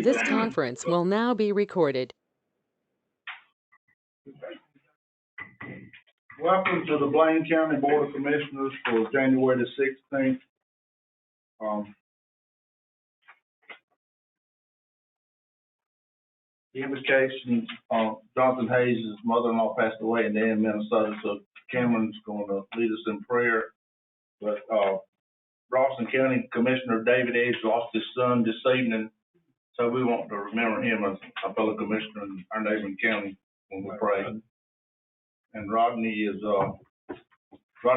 This conference will now be recorded. Welcome to the Bladen County Board of Commissioners for January the 16th. The invocation, Jonathan Hayes' mother-in-law passed away and they're in Minnesota, so Cameron's going to lead us in prayer. But Rawson County Commissioner David Edge lost his son this evening, so we want to remember him as a fellow commissioner in our neighboring county when we pray. And Rodney's on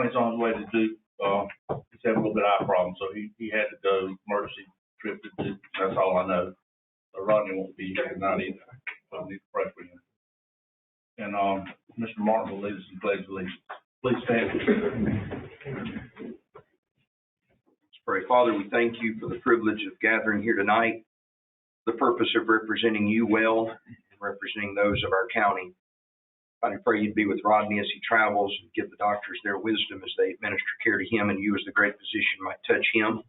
his way to Duke. He's having a little bit of eye problem, so he had to go emergency trip to Duke. That's all I know. So Rodney won't be here tonight either. So we need to pray for him. And Mr. Martin will lead us in pledge of allegiance. Please stand. Let's pray. Father, we thank you for the privilege of gathering here tonight, the purpose of representing you well and representing those of our county. I pray you'd be with Rodney as he travels and give the doctors their wisdom as they administer care to him, and you as the great physician might touch him.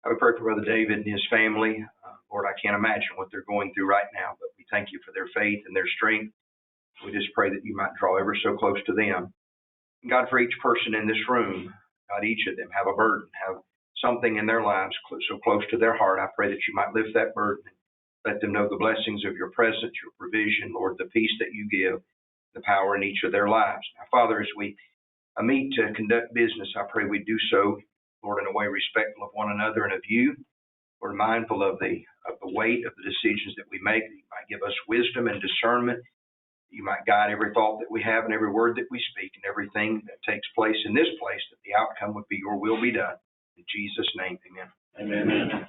I would pray for Brother David and his family. Lord, I can't imagine what they're going through right now, but we thank you for their faith and their strength. We just pray that you might draw ever so close to them. And God, for each person in this room, God, each of them have a burden, have something in their lives so close to their heart. I pray that you might lift that burden and let them know the blessings of your presence, your provision, Lord, the peace that you give, the power in each of their lives. Now, Father, as we meet to conduct business, I pray we do so, Lord, in a way respectful of one another and of you. Lord, mindful of the weight of the decisions that we make, that you might give us wisdom and discernment. You might guide every thought that we have and every word that we speak and everything that takes place in this place, that the outcome would be your will be done. In Jesus' name, amen. Amen.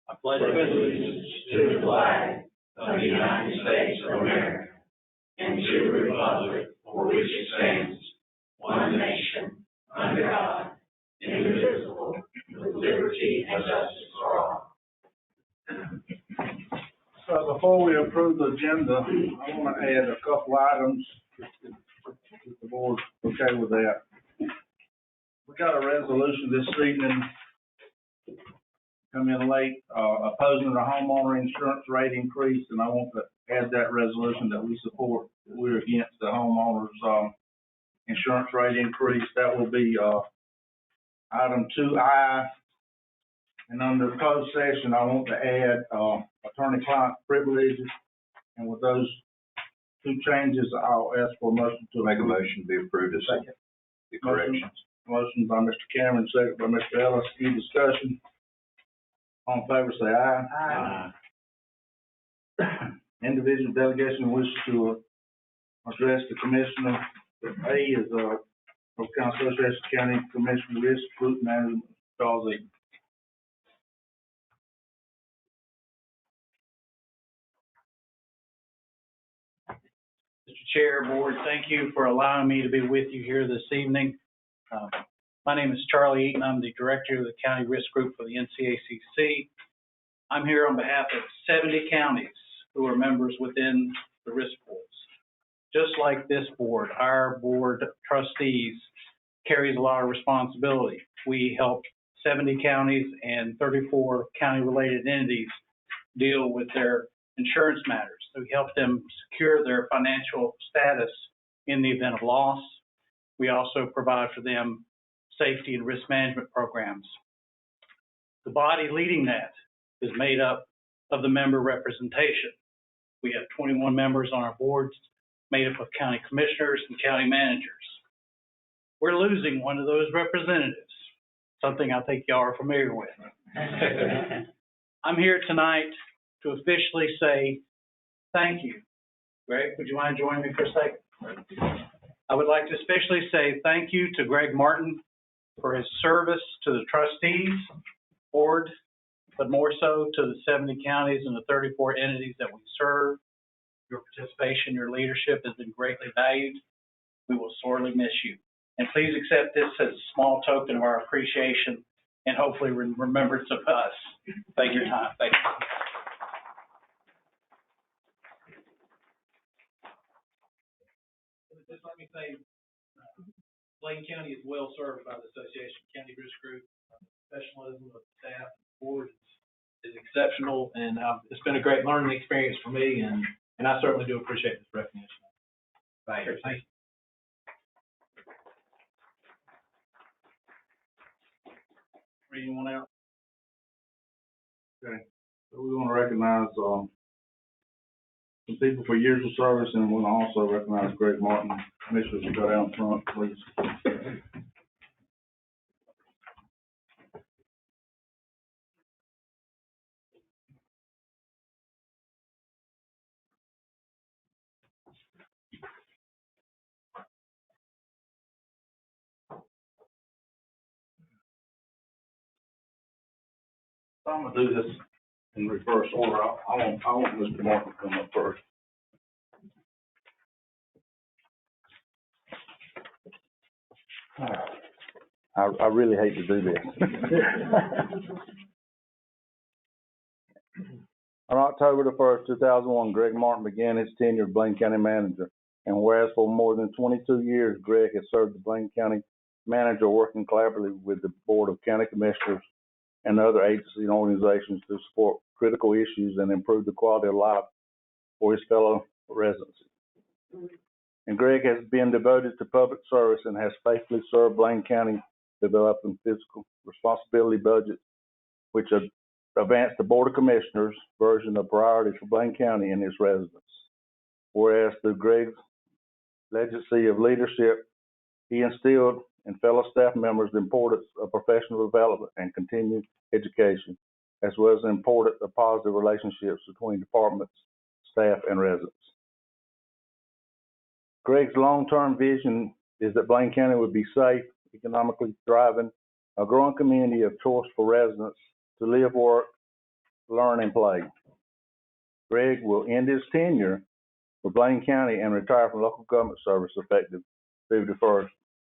I pledge allegiance to the flag of the United States of America and to the republic for which it stands, one nation, under God, indivisible, with liberty and justice for all. So before we approve the agenda, I want to add a couple items, if the board's okay with that. We got a resolution this evening, come in late, opposing the homeowner insurance rate increase, and I want to add that resolution that we support. We're against the homeowner's insurance rate increase. That will be item 2I. And under closed session, I want to add attorney-client privileges. And with those two changes, I'll ask for a motion to Make a motion to be approved as second. The corrections. Motion by Mr. Cameron, second by Mr. Ellis. Any discussion? All in favor, say aye. Aye. Individual delegation wishes to address the commissioner. A is Oak County Association of County Commissioner Risk Group Management, Charles E. Mr. Chair, Board, thank you for allowing me to be with you here this evening. My name is Charlie Eaton. I'm the Director of the County Risk Group for the NCACC. I'm here on behalf of 70 counties who are members within the risk pools. Just like this board, our board of trustees carries a lot of responsibility. We help 70 counties and 34 county-related entities deal with their insurance matters. So we help them secure their financial status in the event of loss. We also provide for them safety and risk management programs. The body leading that is made up of the member representation. We have 21 members on our boards made up of county commissioners and county managers. We're losing one of those representatives, something I think y'all are familiar with. I'm here tonight to officially say thank you. Greg, would you mind joining me for a second? I would like to officially say thank you to Greg Martin for his service to the trustees, board, but more so to the 70 counties and the 34 entities that we serve. Your participation, your leadership has been greatly valued. We will sorely miss you. And please accept this as a small token of our appreciation and hopefully remembrance of us. Thank you for your time. Thank you. Just let me say, Bladen County is well served by the Association of County Risk Group. Professionalism of the staff and board is is exceptional, and it's been a great learning experience for me, and I certainly do appreciate this recognition. Thank you. Anyone else? Okay, so we want to recognize, some people for years of service, and we want to also recognize Greg Martin. Commissioners, you go down front, please. I'm gonna do this in reverse order. I want Mr. Martin to come up first. I really hate to do this. On October the 1st, 2001, Greg Martin began his tenure as Bladen County Manager. And whereas for more than 22 years, Greg has served as Bladen County Manager, working collaboratively with the Board of County Commissioners and other agencies and organizations to support critical issues and improve the quality of life for his fellow residents. And Greg has been devoted to public service and has faithfully served Bladen County, developing fiscal responsibility budgets, which advance the Board of Commissioners' version of priorities for Bladen County and its residents. Whereas through Greg's legacy of leadership, he instilled in fellow staff members the importance of professional development and continued education, as well as the importance of positive relationships between departments, staff, and residents. Greg's long-term vision is that Bladen County would be safe, economically thriving, a growing community of choice for residents to live, work, learn, and play. Greg will end his tenure with Bladen County and retire from local government service effective February 1st,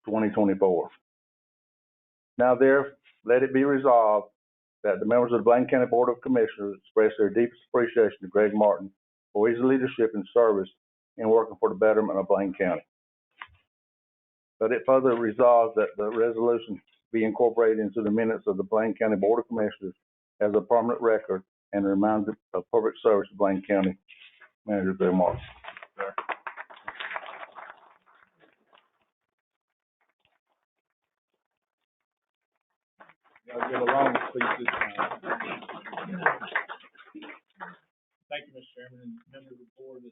2024. Now, let it be resolved that the members of the Bladen County Board of Commissioners express their deepest appreciation to Greg Martin for his leadership and service in working for the betterment of Bladen County. But it further resolves that the resolution be incorporated into the minutes of the Bladen County Board of Commissioners as a permanent record and a reminder of public service to Bladen County Manager Greg Martin. I'll get along with this time. Thank you, Mr. Chairman, and members of the board.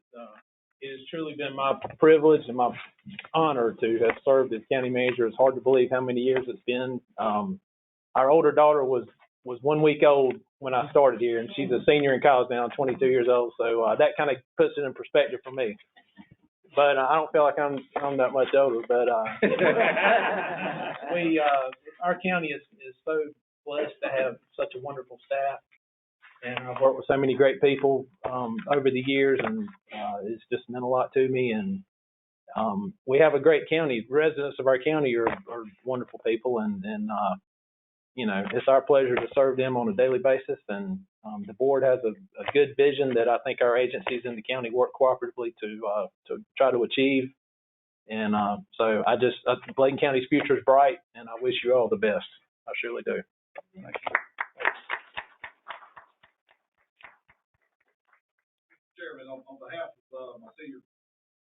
It has truly been my privilege and my honor to have served as county manager. It's hard to believe how many years it's been. Our older daughter was 1 week old when I started here, and she's a senior in college now. I'm 22 years old, so that kind of puts it in perspective for me. But I don't feel like I'm that much older. But our county is so blessed to have such a wonderful staff, and I've worked with so many great people over the years, and it's just meant a lot to me. And we have a great county. Residents of our county are wonderful people, and it's our pleasure to serve them on a daily basis. And the board has a good vision that I think our agencies in the county work cooperatively to try to achieve. And so Bladen County's future is bright, and I wish you all the best. I surely do. Thank you. Chairman, on behalf of my senior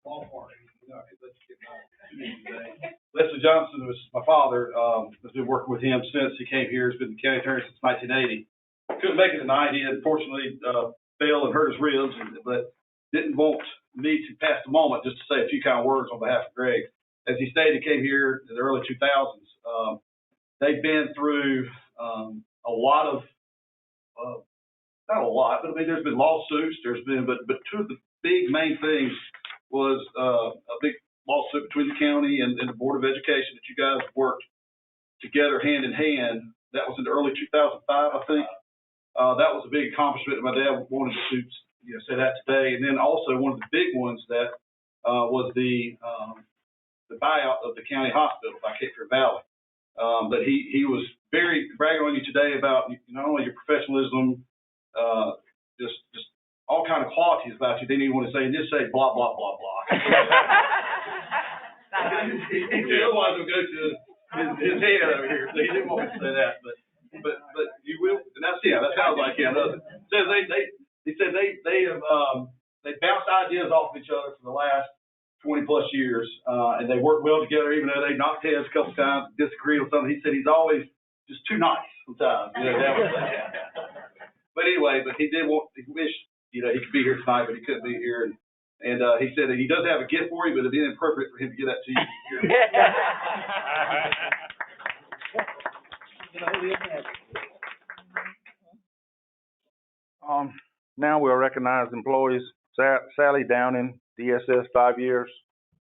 law partner, I could let you get my today. Leslie Johnson was my father. I've been working with him since he came here. He's been the county attorney since 1980. Couldn't make it tonight. He unfortunately fell and hurt his ribs, but didn't want me to pass the moment just to say a few kind of words on behalf of Greg. As he stated, he came here in the early 2000s. They've been through a lot of, not a lot, but I mean, there's been lawsuits. But two of the big main things was a big lawsuit between the county and the Board of Education that you guys worked together hand in hand. That was in the early 2005, I think. That was a big accomplishment. My dad wanted to say that today. And then also one of the big ones that was the buyout of the county hospital by Cape Fear Valley. But he was very bragging on you today about not only your professionalism, just all kind of qualities about you. Didn't even want to say, and just say blah blah blah blah. He otherwise will go to his head over here, so he didn't want me to say that. But you will, and that's how sounds like, yeah, doesn't it? Says he said they have, they bounced ideas off of each other for the last 20 plus years, and they work well together, even though they knocked heads a couple times, disagree on something. He said he's always just too nice sometimes, you know, that was, but anyway, but he wished, you know, he could be here tonight, but he couldn't be here. And he said that he does have a gift for you, but it'd be inappropriate for him to give that to you. Now we'll recognize employees. Sally Downing, DSS, 5 years.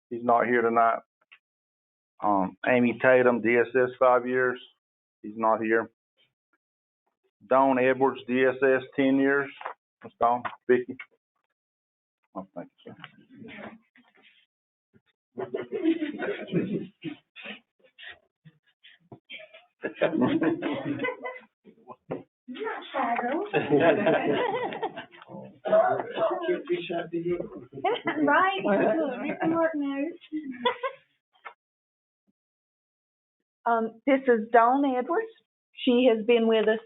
He's not here tonight. Amy Tatum, DSS, 5 years. He's not here. Dawn Edwards, DSS, 10 years. What's Dawn? Vicky. Oh, thank you, sir. You're not shy, girl. Right, look, make some work notes. This is Dawn Edwards. She has been with us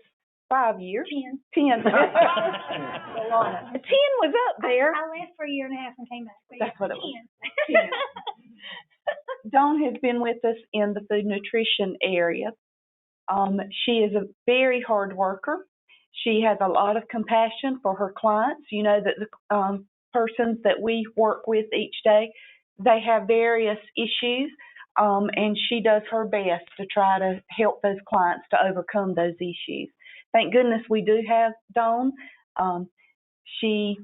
5 years. 10. 10 was up there. I left for a year and a half and came back. That's what it was. 10. Dawn has been with us in the food nutrition area. She is a very hard worker. She has a lot of compassion for her clients. You know that the persons that we work with each day, they have various issues, and she does her best to try to help those clients to overcome those issues. Thank goodness we do have Dawn. She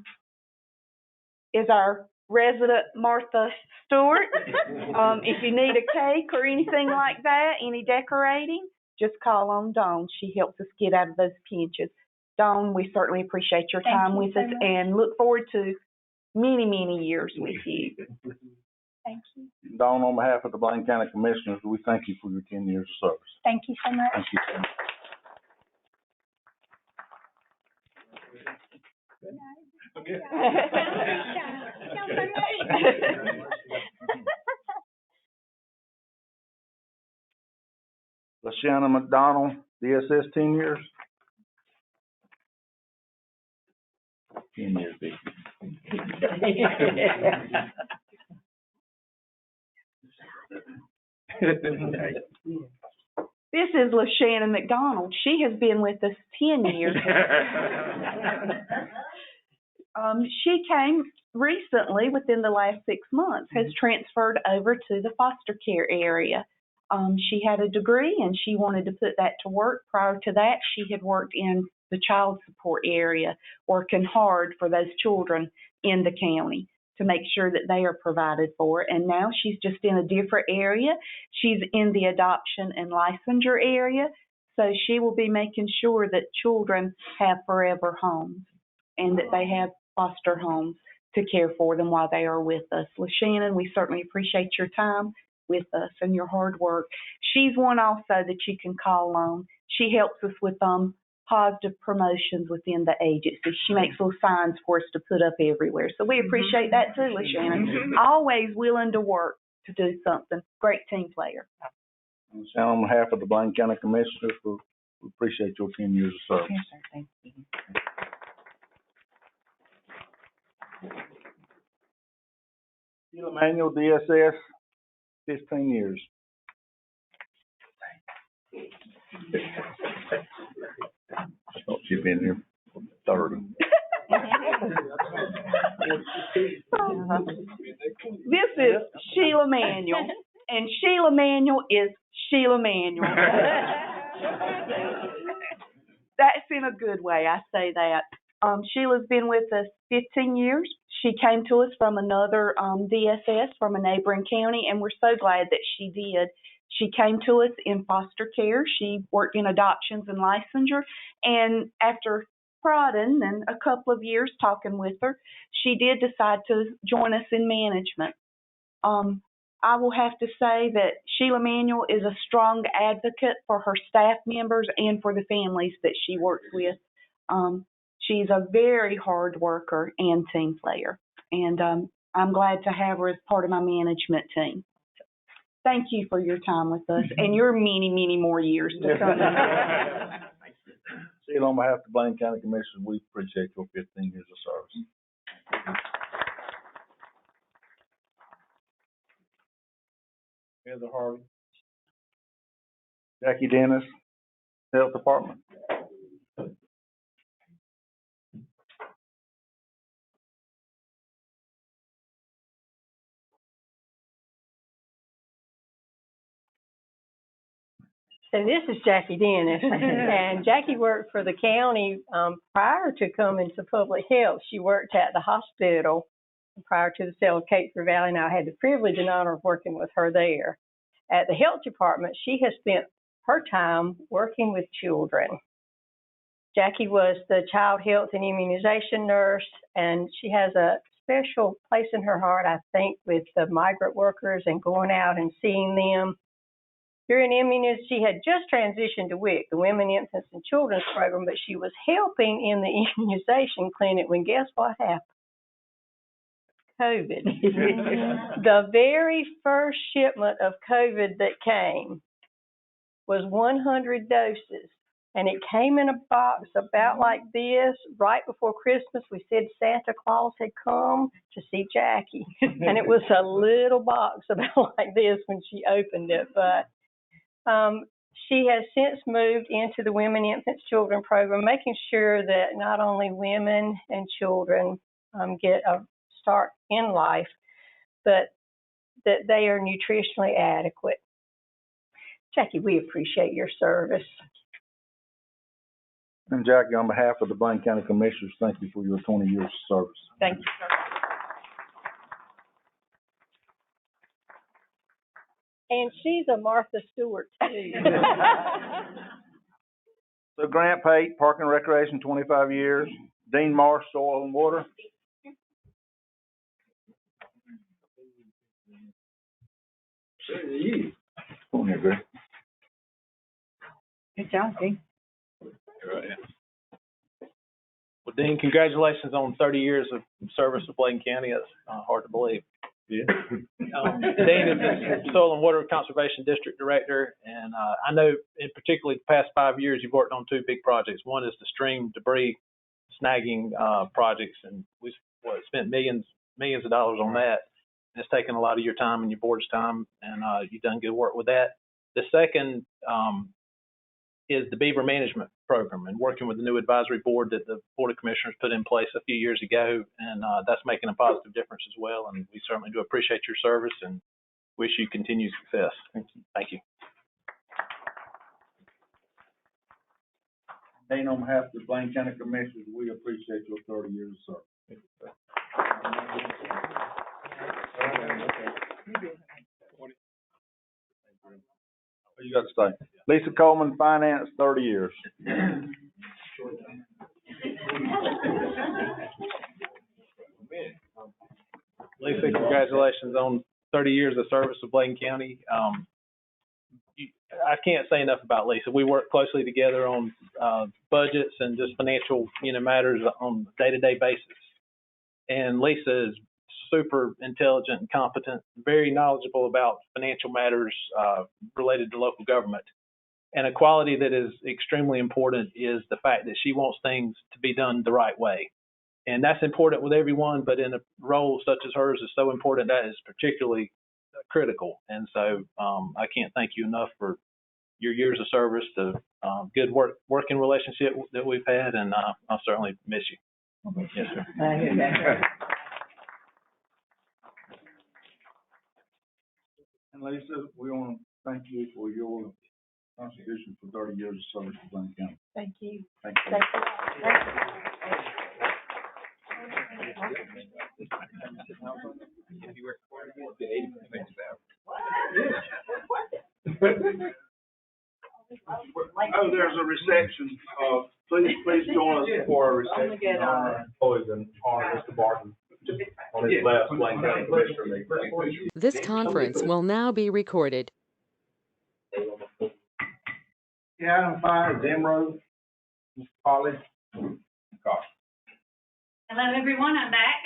is our resident Martha Stewart. If you need a cake or anything like that, any decorating, just call on Dawn. She helps us get out of those pinches. Dawn, we certainly appreciate your time with us and look forward to many, many years with you. Thank you. Dawn, on behalf of the Bladen County Commissioners, we thank you for your 10 years of service. Thank you so much. Thank you, sir. LaShanna McDonald, DSS, 10 years. 10 years, big. This is LaShanna McDonald. She has been with us 10 years. She came recently, within the last 6 months, has transferred over to the foster care area. She had a degree and she wanted to put that to work. Prior to that, she had worked in the child support area, working hard for those children in the county to make sure that they are provided for. And now she's just in a different area. She's in the adoption and licensure area. So she will be making sure that children have forever homes and that they have foster homes to care for them while they are with us. LaShannon, we certainly appreciate your time with us and your hard work. She's one also that you can call on. She helps us with positive promotions within the agency. She makes little signs for us to put up everywhere. So we appreciate that too, LaShannon. Always willing to work to do something. Great team player. LaShanna, on behalf of the Bladen County Commissioners, we appreciate your 10 years of service. Yes, sir. Thank you. Sheila Manuel, DSS, 15 years. Thought she'd been here 30. This is Sheila Manuel, and Sheila Manuel is Sheila Manuel. That's in a good way, I say that. Sheila's been with us 15 years. She came to us from another DSS from a neighboring county, and we're so glad that she did. She came to us in foster care. She worked in adoptions and licensure, and after prodding and a couple of years talking with her, she did decide to join us in management. I will have to say that Sheila Manuel is a strong advocate for her staff members and for the families that she works with. She's a very hard worker and team player, and I'm glad to have her as part of my management team. Thank you for your time with us and your many, many more years to come. Sheila, on behalf of the Bladen County Commissioners, we appreciate your 15 years of service. Heather Harvey. Jackie Dennis, Health Department. So this is Jackie Dennis, and Jackie worked for the county prior to coming to public health. She worked at the hospital prior to the sale of Catesby Valley, and I had the privilege and honor of working with her there. At the health department, she has spent her time working with children. Jackie was the child health and immunization nurse, and she has a special place in her heart, I think, with the migrant workers and going out and seeing them. During immunization, she had just transitioned to WIC, the Women, Infants, and Children's Program, but she was helping in the immunization clinic when guess what happened? COVID. The very first shipment of COVID that came was 100 doses, and it came in a box about like this. Right before Christmas, we said Santa Claus had come to see Jackie, and it was a little box about like this when she opened it, but she has since moved into the Women, Infants, Children program, making sure that not only women and children get a start in life, but that they are nutritionally adequate. Jackie, we appreciate your service. And Jackie, on behalf of the Bladen County Commissioners, thank you for your 20 years of service. Thank you, sir. And she's a Martha Stewart, too. So Grant Pate, Park and Recreation, 25 years. Dean Marsh, Soil and Water. Come on here, Greg. Good job, Dean. Well, Dean, congratulations on 30 years of service with Bladen County. That's hard to believe. Yeah. Dean is the Soil and Water Conservation District Director, and I know in particularly the past 5 years you've worked on two big projects. One is the stream debris snagging projects, and we've spent millions of dollars on that. And it's taken a lot of your time and your board's time, and you've done good work with that. The second is the beaver management program, and working with the new advisory board that the Board of Commissioners put in place a few years ago, and that's making a positive difference as well. And we certainly do appreciate your service and wish you continued success. Thank you. Thank you. Dean, on behalf of the Bladen County Commissioners, we appreciate your 30 years of service. You got to stay. Lisa Coleman, Finance, 30 years. Lisa, congratulations on 30 years of service with Bladen County. I can't say enough about Lisa. We work closely together on budgets and just financial, matters on a day-to-day basis. And Lisa is super intelligent and competent, very knowledgeable about financial matters related to local government. And a quality that is extremely important is the fact that she wants things to be done the right way. And that's important with everyone, but in a role such as hers is so important, that is particularly critical. And so I can't thank you enough for your years of service, the good working relationship that we've had, and I'll certainly miss you. Yes, sir. And Lisa, we want to thank you for your contribution for 30 years of service to Bladen County. Thank you. Thank you. Thank you. Oh, there's a reception. Please join us for a reception. Employees and honor Mr. Barton on his last Bladen County Commissioner meeting. This conference will now be recorded. Yeah, item 5, Demro, Mr. Polly. Hello, everyone, I'm back.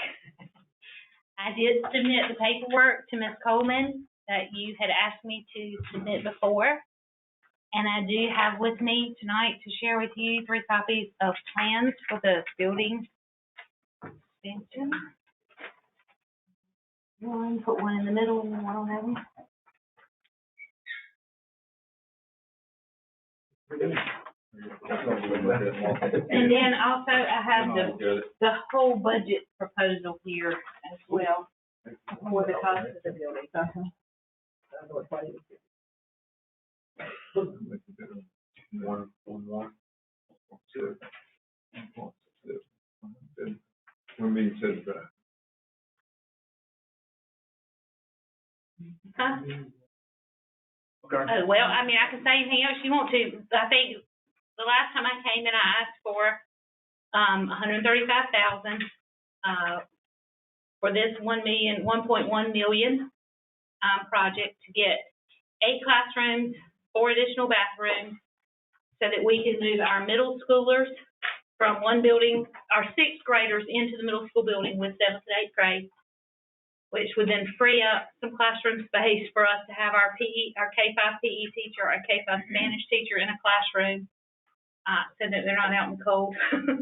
I did submit the paperwork to Ms. Coleman that you had asked me to submit before. And I do have with me tonight to share with you 3 copies of plans for the building extension. Put one in the middle and one on that one. And then also I have the whole budget proposal here as well for the cost of the building. Huh? Okay. Oh, well, I mean, I can say anything else you want to. I think the last time I came in, I asked for, $135,000, for this 1.1 million, project to get 8 classrooms, 4 additional bathrooms, so that we can move our middle schoolers from one building, our 6th graders into the middle school building with 7th and 8th grade, which would then free up some classroom space for us to have our PE, our K-5 PE teacher, our K-5 Spanish teacher in a classroom, so that they're not out in the cold, on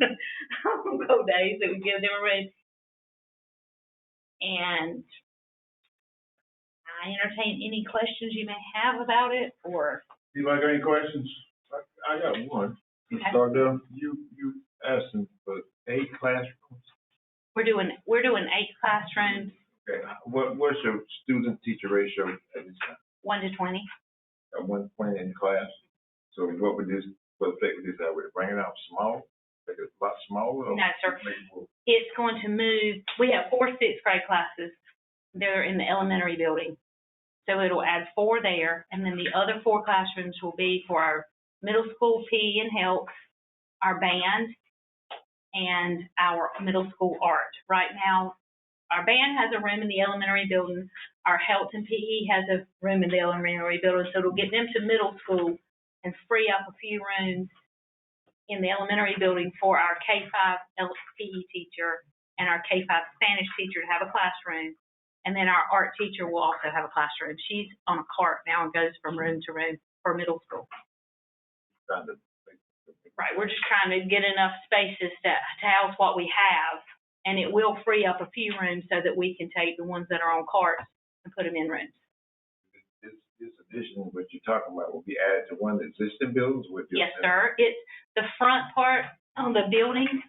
cold days, that we give them a room. And I entertain any questions you may have about it, or. Anybody got any questions? I got one. To Okay. start there, you asking for 8 classrooms? We're doing 8 classrooms, Okay. What's your student teacher ratio at this time? 1 to 20. At 120 in class? So what would this, what effect would this have? Would it bring it out small? Make it a lot smaller? Or No, sir. make it more? It's going to move, we have 4 6th grade classes. They're in the elementary building. So it'll add 4 there, and then the other 4 classrooms will be for our middle school PE and health, our band, and our middle school art. Right now, our band has a room in the elementary building. Our health and PE has a room in the elementary building, so it'll get them to middle school and free up a few rooms in the elementary building for our K-5 PE teacher and our K-5 Spanish teacher to have a classroom. And then our art teacher will also have a classroom. She's on a cart now and goes from room to room for middle school. Right, we're just trying to get enough spaces to house what we have, and it will free up a few rooms so that we can take the ones that are on carts and put them in rooms. This addition, what you're talking about, will be added to one of the existing buildings? Yes, sir. It's the front part on the building.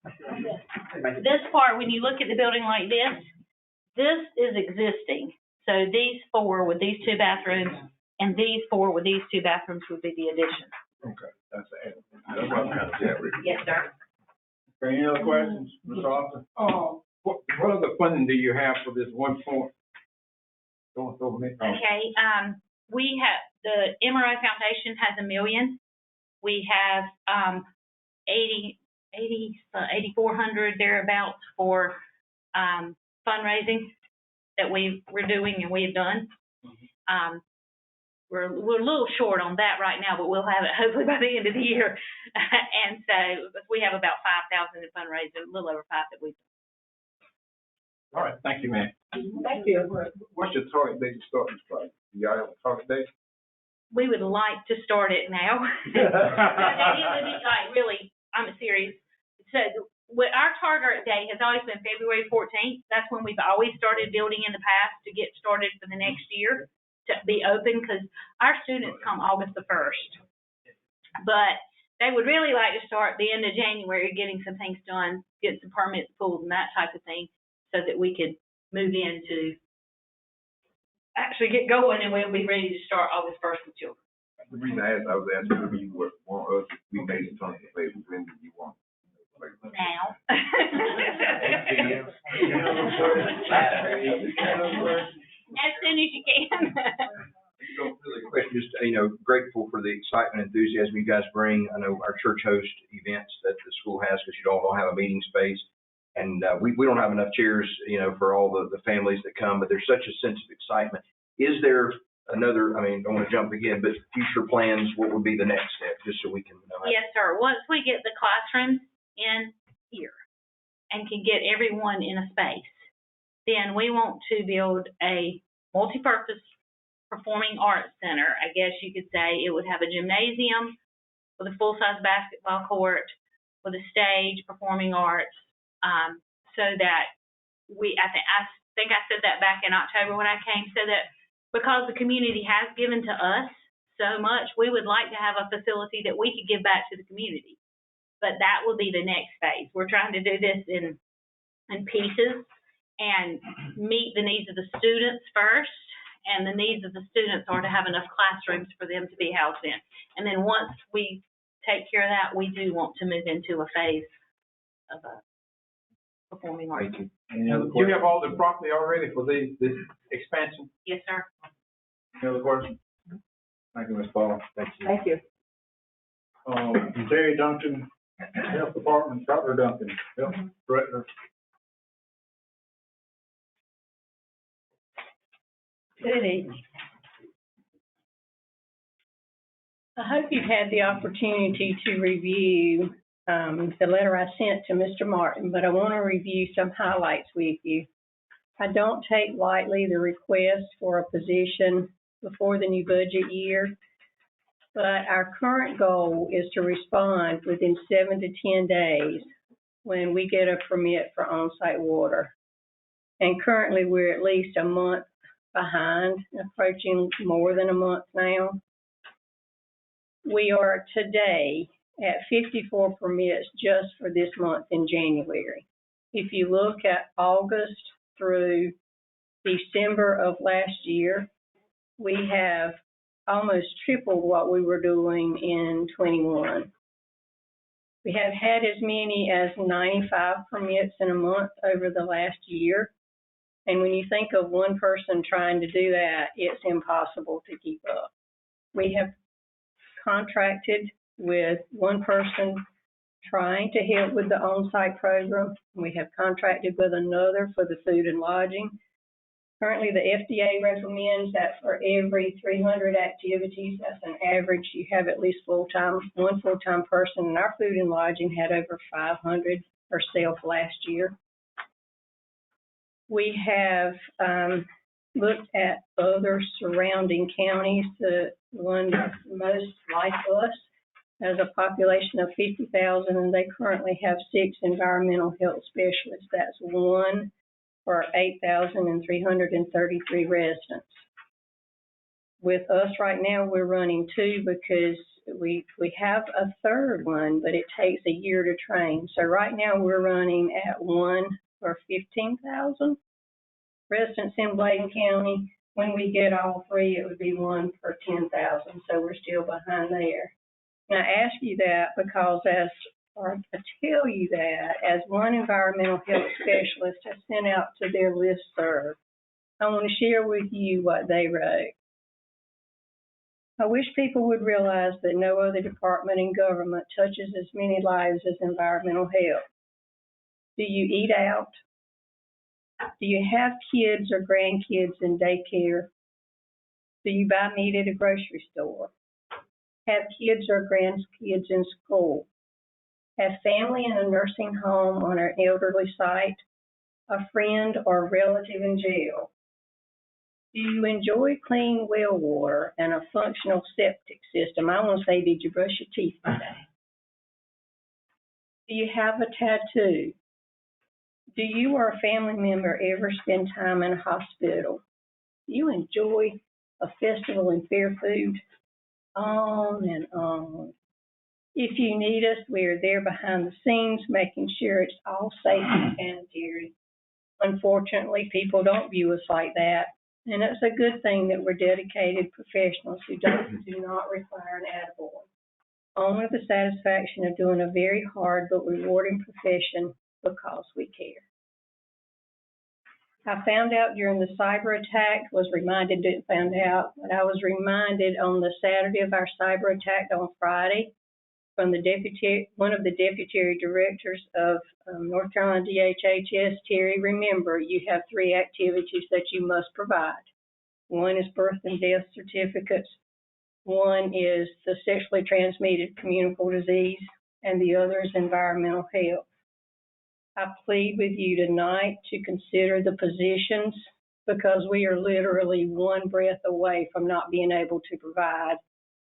This part, when you look at the building like this is existing. So these 4 with these 2 bathrooms and these 4 with these 2 bathrooms would be the addition. Okay, that's the add. That's what I'm kind of saying. Yes, sir. Any other questions, Ms. Arthur? What other funding do you have for this 1 point? Okay, we have, the MRO Foundation has $1 million. We have, 8,400 thereabouts for, fundraising that we're doing and we've done. We're a little short on that right now, but we'll have it hopefully by the end of the year. And so we have about 5,000 in fundraising, a little over 5 that we've done. All right, thank you, ma'am. Thank you. What's your target date to start this project? Do y'all have a target date? We would like to start it now. Like, really, I'm serious. So our target date has always been February 14th. That's when we've always started building in the past to get started for the next year to be open, because our students come August the 1st. But they would really like to start the end of January, getting some things done, get some permits pulled and that type of thing, so that we could move into actually get going, and we'll be ready to start August 1st with children. The reason I asked, I was asking whether you would want us, if we made a ton of favors, when do you want? Now. As soon as you can. Really quick, just, grateful for the excitement and enthusiasm you guys bring. I know our church hosts events that the school has, because you don't have a meeting space. And we don't have enough chairs, for all the families that come, but there's such a sense of excitement. Is there another, I don't want to jump again, but future plans, what would be the next step, just so we can know? Yes, sir. Once we get the classrooms in here and can get everyone in a space, then we want to build a multi-purpose performing arts center. I guess you could say it would have a gymnasium with a full-size basketball court, with a stage, performing arts, so that I think I said that back in October when I came, so that because the community has given to us so much, we would like to have a facility that we could give back to the community. But that will be the next phase. We're trying to do this in pieces and meet the needs of the students first. And the needs of the students are to have enough classrooms for them to be housed in. And then once we take care of that, we do want to move into a phase of a performing arts. Any other Do you questions? have all the property already for this expansion? Yes, sir. Any other questions? Thank you, Ms. Paul. Thank you. Thank you. Terry Duncan, Health Department, Dr. Duncan, Health Director. Good evening. I hope you've had the opportunity to review the letter I sent to Mr. Martin, but I want to review some highlights with you. I don't take lightly the request for a position before the new budget year, but our current goal is to respond within 7 to 10 days when we get a permit for on-site water. And currently, we're at least a month behind, approaching more than a month now. We are today at 54 permits just for this month in January. If you look at August through December of last year, we have almost tripled what we were doing in 21. We have had as many as 95 permits in a month over the last year. And when you think of one person trying to do that, it's impossible to keep up. We have contracted with one person trying to help with the on-site program. We have contracted with another for the food and lodging. Currently, the FDA recommends that for every 300 activities, that's an average, you have at least one full-time person. And our food and lodging had over 500 herself last year. We have looked at other surrounding counties. The one that's most like us has a population of 50,000, and they currently have 6 environmental health specialists. That's one for 8,333 residents. With us right now, we're running 2 because we have a third one, but it takes a year to train. So right now, we're running at 1 for 15,000 residents in Bladen County. When we get all 3, it would be 1 for 10,000. So we're still behind there. And I ask you that because I tell you that as one environmental health specialist has sent out to their listserv, I want to share with you what they wrote. I wish people would realize that no other department in government touches as many lives as environmental health. Do you eat out? Do you have kids or grandkids in daycare? Do you buy meat at a grocery store? Have kids or grandkids in school? Have family in a nursing home on an elderly site? A friend or relative in jail? Do you enjoy clean well water and a functional septic system? I want to say, did you brush your teeth today? Do you have a tattoo? Do you or a family member ever spend time in a hospital? Do you enjoy a festival in Fairfood? On and on. If you need us, we are there behind the scenes, making sure it's all safe and sanitary. Unfortunately, people don't view us like that, and it's a good thing that we're dedicated professionals who do not require an attaboy. Only the satisfaction of doing a very hard but rewarding profession because we care. I found out during the cyber attack, but I was reminded on the Saturday of our cyber attack on Friday from one of the deputy directors of North Carolina DHHS, Terry, remember, you have 3 activities that you must provide. One is birth and death certificates. One is the sexually transmitted communicable disease, and the other is environmental health. I plead with you tonight to consider the positions because we are literally one breath away from not being able to provide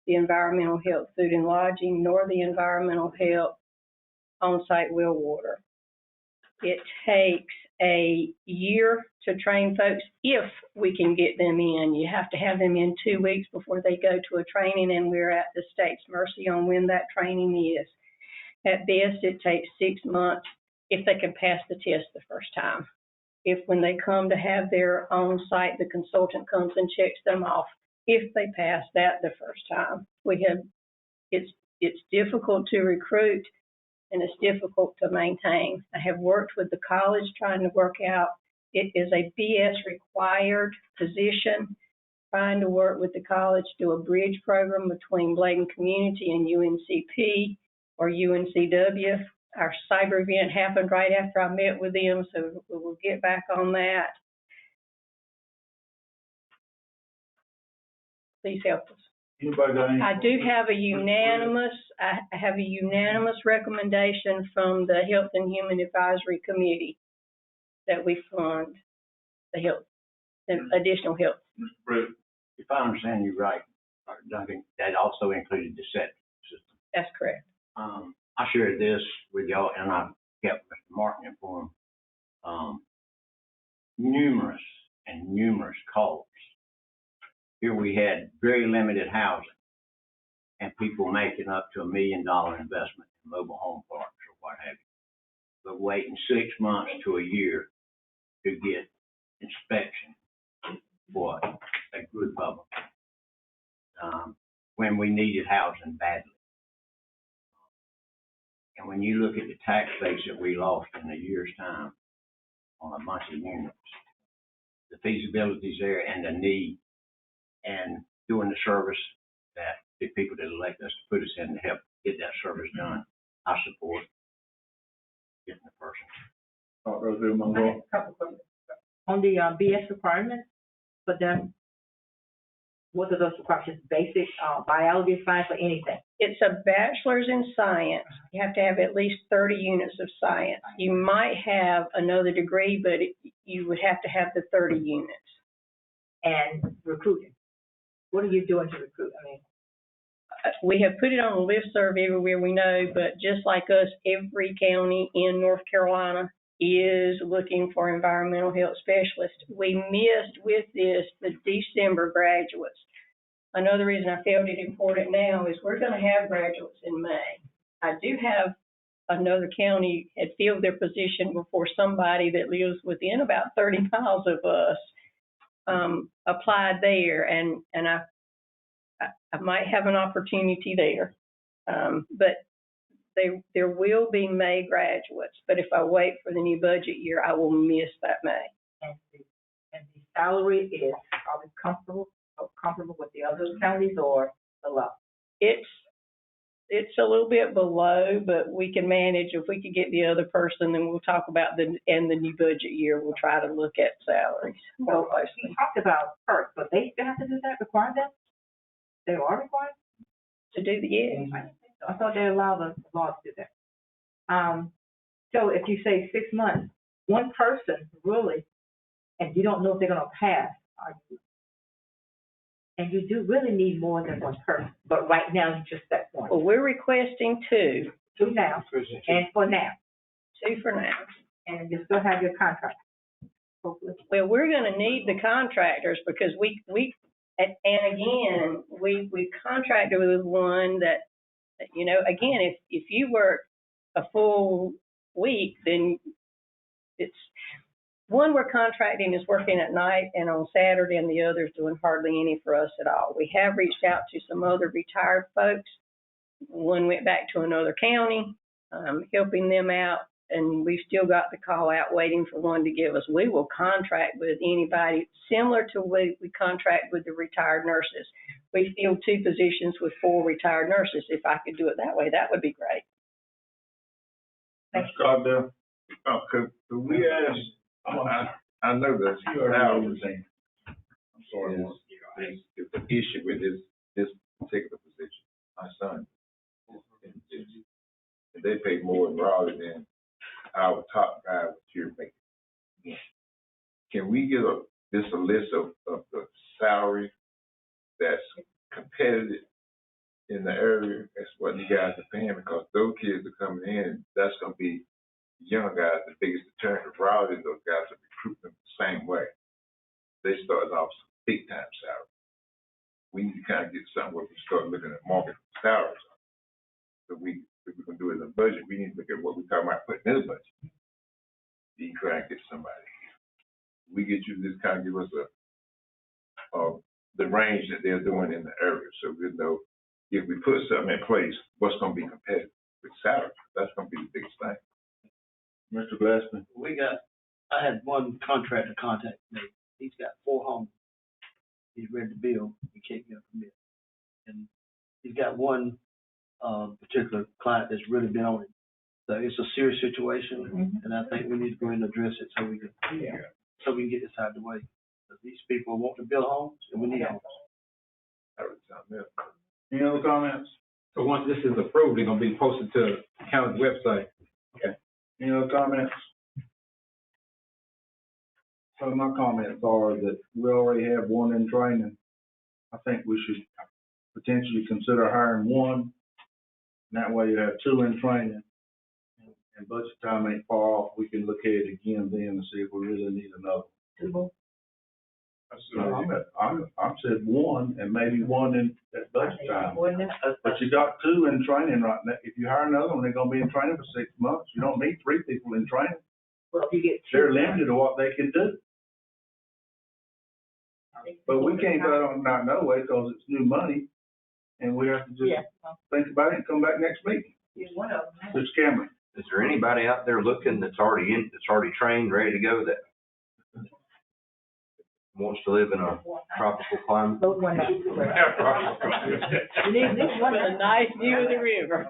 the environmental health, food and lodging, nor the environmental health on-site well water. It takes a year to train folks if we can get them in. You have to have them in 2 weeks before they go to a training, and we're at the state's mercy on when that training is. At best, it takes 6 months if they can pass the test the first time. If when they come to have their on-site, the consultant comes and checks them off, if they pass that the first time. It's difficult to recruit, and it's difficult to maintain. I have worked with the college trying to work out, it is a BS required position, trying to work with the college, do a bridge program between Bladen Community and UNCP or UNCW. Our cyber event happened right after I met with them, so we'll get back on that. Please help us. Anybody got any? I do have a unanimous recommendation from the Health and Human Advisory Committee that we fund the health, the additional help. Mr. Pruitt? If I understand you right, Duncan, that also included the septic system. That's correct. I shared this with y'all, and I kept Mr. Martin informed. Numerous calls. Here we had very limited housing, and people making up to $1 million investment in mobile home parks or what have you, but waiting 6 months to a year to get inspection for a group of them, when we needed housing badly. And when you look at the tax base that we lost in a year's time on a bunch of units, the feasibility is there and the need, and doing the service that the people that elect us to put us in to help get that service done, I support getting the person. Couple questions. On the BS requirements, but then what are those requirements? Basic biology, science, or anything? It's a bachelor's in science. You have to have at least 30 units of science. You might have another degree, but you would have to have the 30 units. And recruiting. What are you doing to recruit? I mean, we have put it on a listserv everywhere we know, but just like us, every county in North Carolina is looking for environmental health specialists. We missed with this the December graduates. Another reason I felt it important now is we're going to have graduates in May. I do have another county had filled their position before somebody that lives within about 30 miles of us applied there, and I might have an opportunity there. But there will be May graduates, but if I wait for the new budget year, I will miss that May. And the salary is probably comparable with the other counties or below? It's a little bit below, but we can manage. If we could get the other person, then we'll talk about the new budget year. We'll try to look at salaries more closely. We talked about perks, but they still have to do that, require that? They are required? To do the, yes. I thought they allowed the law to do that. So if you say 6 months, one person really, and you don't know if they're going to pass, and you do really need more than one person, but right now it's just that one. Well, we're requesting two. Two now, and for now. Two for now. And you still have your contract, hopefully. Well, we're going to need the contractors because we contracted with one that, you know, again, if you work a full week, then it's one we're contracting is working at night and on Saturday, and the other's doing hardly any for us at all. We have reached out to some other retired folks. One went back to another county, helping them out, and we've still got the call out waiting for one to give us. We will contract with anybody similar to what we contract with the retired nurses. We filled 2 positions with 4 retired nurses. If I could do it that way, that would be great. Mr. Caldwell, could we ask, I know that I'm sorry, is the issue with this particular position, my son. They pay more rather than our top guy, which you're making. Can we get this a list of the salary that's competitive in the area. That's what you guys are paying, because those kids are coming in, that's gonna be young guys, the biggest deterrent of reality. Those guys are recruiting them the same way. They started off big time salary. We need to kind of get something where we start looking at market salaries. So if we can do it in the budget, we need to look at what we're talking about putting in the budget. You can try and get somebody. We get you this kind of give us the range that they're doing in the area, so we know if we put something in place, what's going to be competitive with salary. That's going to be the biggest thing. Mr. Glassman? I had one contractor contact me. He's got 4 homes. He's ready to build. He can't get a permit. And he's got one particular client that's really been on it. So it's a serious situation, and I think we need to go in and address it so we can get this out of the way. Because these people want to build homes, and we need homes. Any other comments? So once this is approved, they're gonna be posted to the county website. Okay. Any other comments? So my comments are that we already have one in training. I think we should potentially consider hiring one. And that way you have 2 in training. And budget time ain't far off. We can look at it again then and see if we really need another. I said 1 and maybe 1 in at budget time. But you got 2 in training right now. If you hire another one, they're gonna be in training for 6 months. You don't need 3 people in training. Well, if you get They're limited to what they can do. But we can't vote on it not no way, because it's new money, and we have to just think about it and come back next meeting. one of them. Mr. Cameron? Is there anybody out there looking that's already trained, ready to go, that wants to live in a tropical climate? Those ones. You need this one. With a nice view of the river.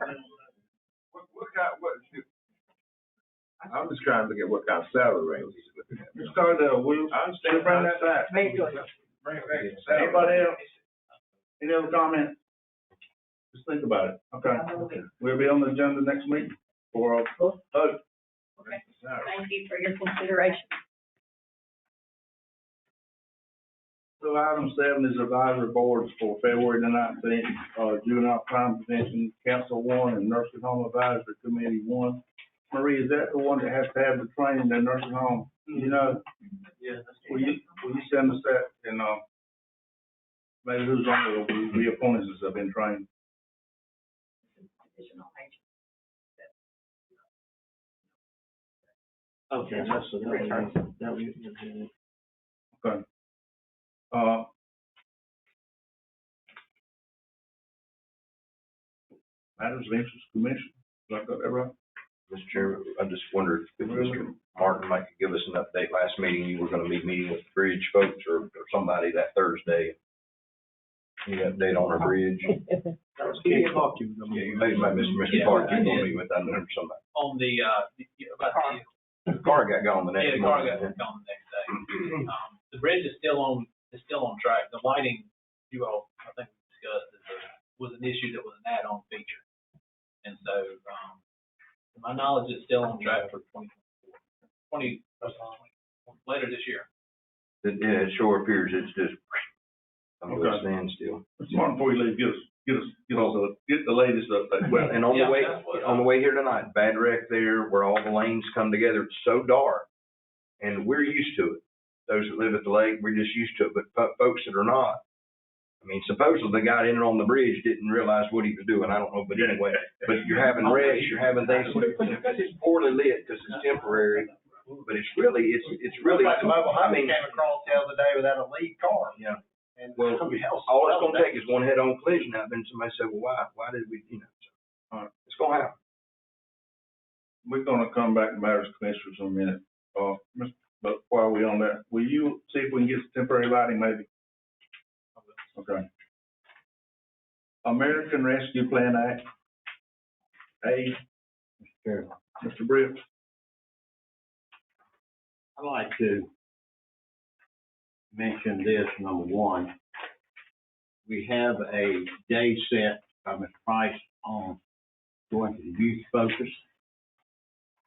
I'm just trying to look at what kind of salary range he's looking at. Mr. Cardell, I understand. bring that back. Anybody else? Any other comments? Just think about it. Okay. We'll be on the agenda next meeting for a vote. Thank you for your consideration. So item 7 is advisory boards for February the 19th, Juvenile Crime Prevention Council 1 and Nursing Home Advisory Committee 1. Marie, is that the one that has to have the training in nursing home? You know? Yeah. Will you send us that and, maybe who's on it will be reappointed as have been trained? Okay, that's that we. Okay. Matters of interest commission, did I got that right? Mr. Chairman, I just wondered if Mr. Martin might give us an update. Last meeting, you were gonna be meeting with the bridge folks or somebody that Thursday. Any update on our bridge? That was Kenny Clark. Yeah, you made Mr. Clark, you're gonna meet with, I know somebody. On the, about The car got gone the the, next the car morning. got gone the next day. The bridge is still on track. The lighting, you all, I think we discussed, was an issue that was an add-on feature. And so, to my knowledge, it's still on track for 2024, later this year. Yeah, it sure appears it's just, I'm gonna stand still. Mr. Martin, before you leave, get the latest update. Well, and on Yeah, the way, that's what- on the way here tonight, bad wreck there where all the lanes come together. It's so dark. And we're used to it. Those that live at the lake, we're just used to it. But folks that are not, I mean, supposedly the guy in on the bridge didn't realize what he was doing. I don't know, but anyway, but you're having wrecks, you're having things, because it's poorly lit, because it's temporary. But it's really, I mean. Came across the other day without a lead car. Yeah. And Well, all it's gonna take is one head-on collision out, then somebody say, well, why did we, All right. It's gonna happen. We're gonna come back to matters of commissioners in a minute. But while we're on that, will you see if we can get some temporary lighting maybe? Okay. American Rescue Plan Act. Mr. Britt. I'd like to mention this, number one. We have a day set by Mr. Price on going to the youth focus.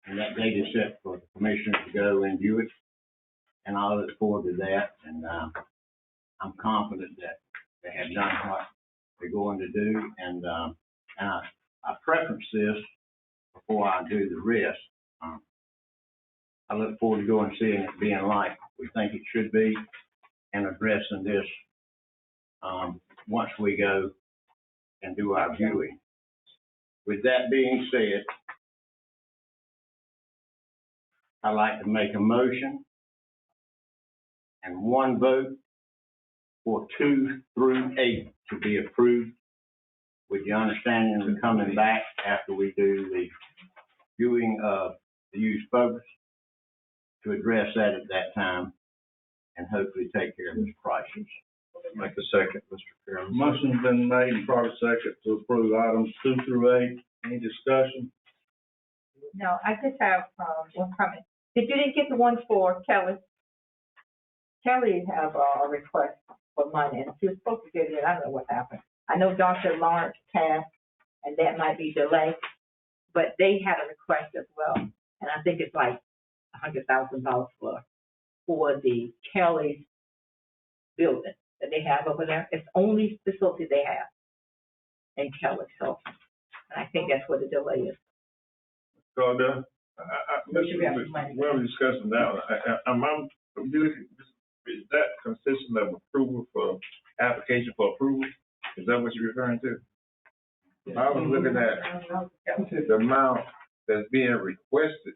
And that date is set for the commissioners to go and view it. and I look forward to that, and, I'm confident that they have done what they're going to do, and I preference this before I do the rest. I look forward to going and seeing it being like we think it should be, and addressing this, once we go and do our viewing. With that being said, I'd like to make a motion and one vote for 2 through 8 to be approved, with the understanding of coming back after we do the viewing of the youth focus to address that at that time and hopefully take care of this crisis. Make a second, Mr. Chairman. Motion's been made and probably second to approve items 2 through 8. Any discussion? No, I just have, one comment. You didn't get the ones for Kelly? Kelly have a request for money, and she was supposed to get it. I don't know what happened. I know Dr. Lawrence passed, and that might be delayed, but they had a request as well, and I think it's like $100,000 for the Kelly's building that they have over there. It's the only facility they have in Kelly, so and I think that's where the delay is. So, we're discussing now, is that consistent of approval for, application for approval? Is that what you're referring to? I was looking at the amount that's being requested.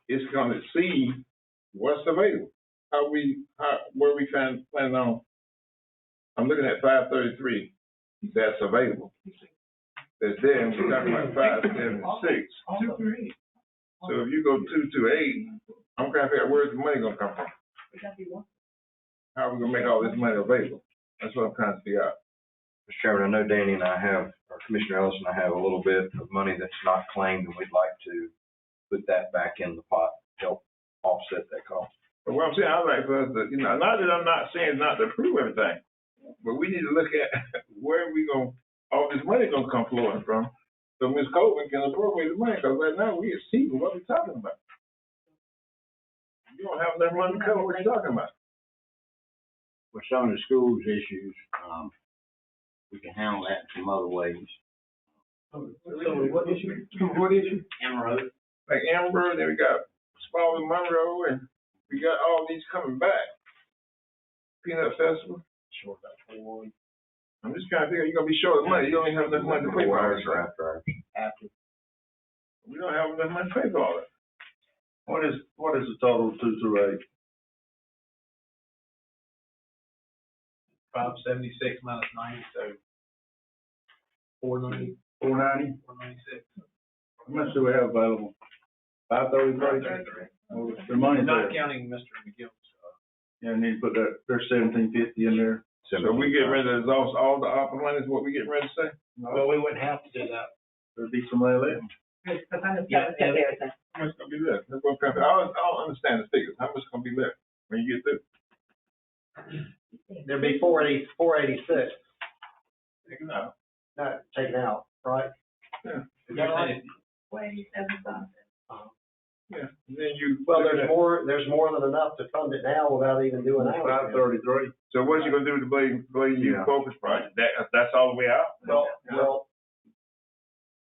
It's gonna exceed what's available. Where we plan on? I'm looking at 533, that's available. That's there, and we're talking about 576. So if you go 2 to 8, I'm trying to figure out where's the money gonna come from? How are we gonna make all this money available? That's what I'm trying to figure out. Mr. Chairman, I know Danny and I have, or Commissioner Ellis and I have a little bit of money that's not claimed, and we'd like to put that back in the pot, to help offset that cost. But what I'm saying, I'd like for us to, not that I'm not saying not to approve everything, but we need to look at where we gonna, all this money gonna come flowing from. So Ms. Colvin can appropriate the money, because right now we exceeding what we're talking about. You don't have enough money to cover what you're talking about. For some of the schools issues, we can handle that in some other ways. So what issue? What issue? Emerald. Like Amber, then we got Small and Monroe, and we got all these coming back. Peanut Festival. Short that one. I'm just trying to figure, you're gonna be short of money, you don't even have enough money to pay for all this. After. We don't have enough money to pay for all that. What is the total 2 through 8? 576 minus 90, so 490. 490? 496. How much do we have available? 533? Well, the money's Not there. counting Mr. McGill's. Yeah, I need to put that, there's 1750 in there. So we get ready to exhaust all the ARPA money, is what we getting ready to say? Well, we wouldn't have to do that. There'll be some money left. Because I know Yeah, Kelly said everything. How much gonna be left? That's what I'm trying to, I don't understand the figures, how much gonna be left when you get through? There'd be 486, Taking out. not taken out, right? Yeah. Is that right? Yeah, and then you. Well, there's more than enough to fund it now without even doing that. 533. So what you gonna do with the Bladen Youth Yeah. Focus project? That's all the way out? Well,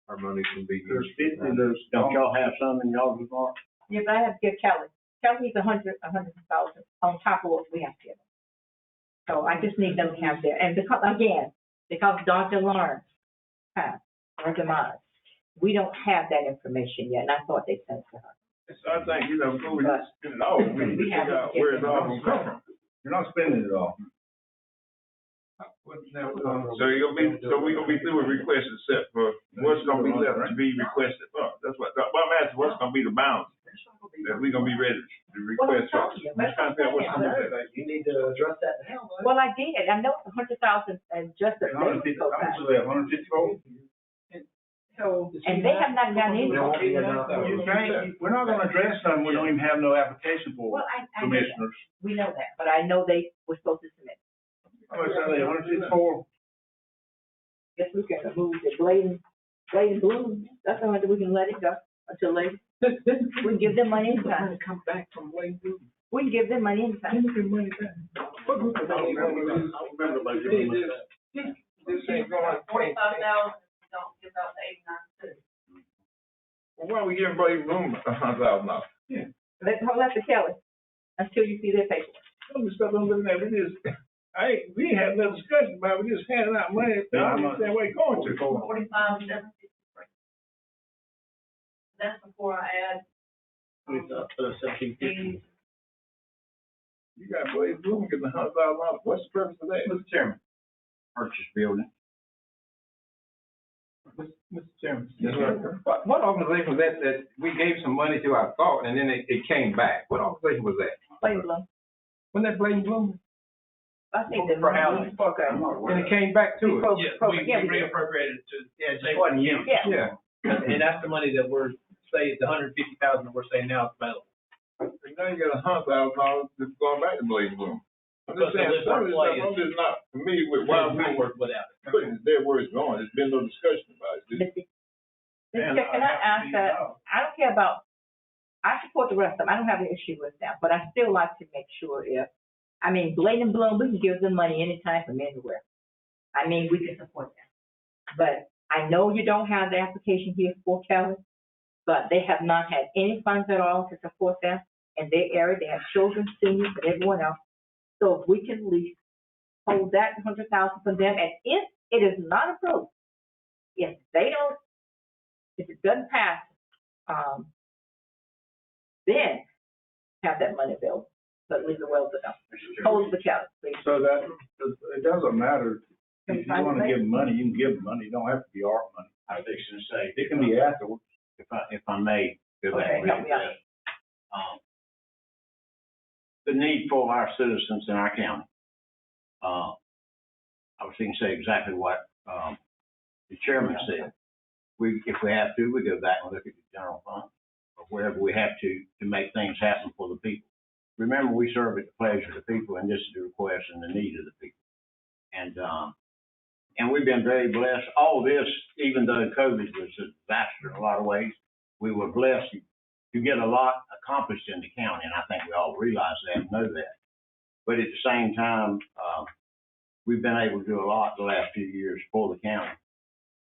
Our money can be There's used. 50, there's. Don't y'all have some in y'all's report? Yeah, but I have to give Kelly. Kelly needs 100,000 on top of what we have to give. So I just need them to have their, and because Dr. Lawrence passed, or demise, we don't have that information yet, and I thought they sent to her. So I think, before we just spend it all, we need to figure out where it's all gonna come from. You're not spending it all. So we gonna be through with requests except for what's gonna be left to be requested for. That's what I'm asking, what's gonna be the balance that we gonna be ready to request for? I'm just trying to figure out what's gonna be there. you need to address that now. though. Well, I did. I know it's 100,000 and just that they would go back. 154? So, and they have not gotten any. There won't be enough. You can't, we're not gonna address something we don't even have no application for, Well, I know that. commissioners. We know that, but I know they were supposed to submit. How much are they, 154? Guess we can move the Bladen Bloom. That's the one that we can let it go until later. We can give them money anytime. Come back from Bladen County. We can give them money anytime. Give them money back. What group of money? I don't remember like this ain't going. $45,000, don't give out the 89. Well, why are we giving Bladen Bloom $100,000? Yeah. Let's hold that to Kelly until you see their paperwork. Some of the stuff I'm looking at, we ain't had no discussion about it, we just handing out money. I don't understand where it's going to. 45,753. That's before I add. Fees. You got Bladen Bloom getting $100,000. What's the purpose of that? Mr. Chairman, purchase building. Mr. Chairman. Yes, sir. What organization was that we gave some money to, I thought, and then it came back? What organization was that? Bladen Bloom. Wasn't that Bladen Bloom? I think that. For housing. Okay. And it came back to us. Yeah, We reappropriated to, it wasn't you. Yeah. Yeah. And that's the money that we're saying, the $150,000 that we're saying now is available. Now you got $100,000 that's going back to Bladen Bloom. I'm just saying, some of this stuff, I'm just not familiar with why we work without it. putting it there where it's going. There's been no discussion about it. Mr. Chair, can I ask that? I don't care about, I support the rest of them. I don't have an issue with them, but I still like to make sure Bladen Bloom, we can give them money anytime from anywhere. We can support them. But I know you don't have the application here for Kelly, but they have not had any funds at all to support them in their area. They have children, seniors, and everyone else. So if we can at least hold that $100,000 for them, and if it is not approved, if it doesn't pass, then have that money available, but leave it well to them. Hold the Kelly, please. So that, it doesn't matter. If you want to give them money, you can give them money. It don't have to be our money. I was fixing to say. It can be afterwards. If I may, go back Okay, and read this. The need for our citizens in our county. I was thinking to say exactly what, the chairman said. If we have to, we go back and look at the general fund or wherever we have to make things happen for the people. Remember, we serve at the pleasure of the people, and this is the request and the need of the people. And we've been very blessed. All this, even though COVID was a disaster in a lot of ways, we were blessed to get a lot accomplished in the county, and I think we all realize that and know that. But at the same time, we've been able to do a lot the last few years for the county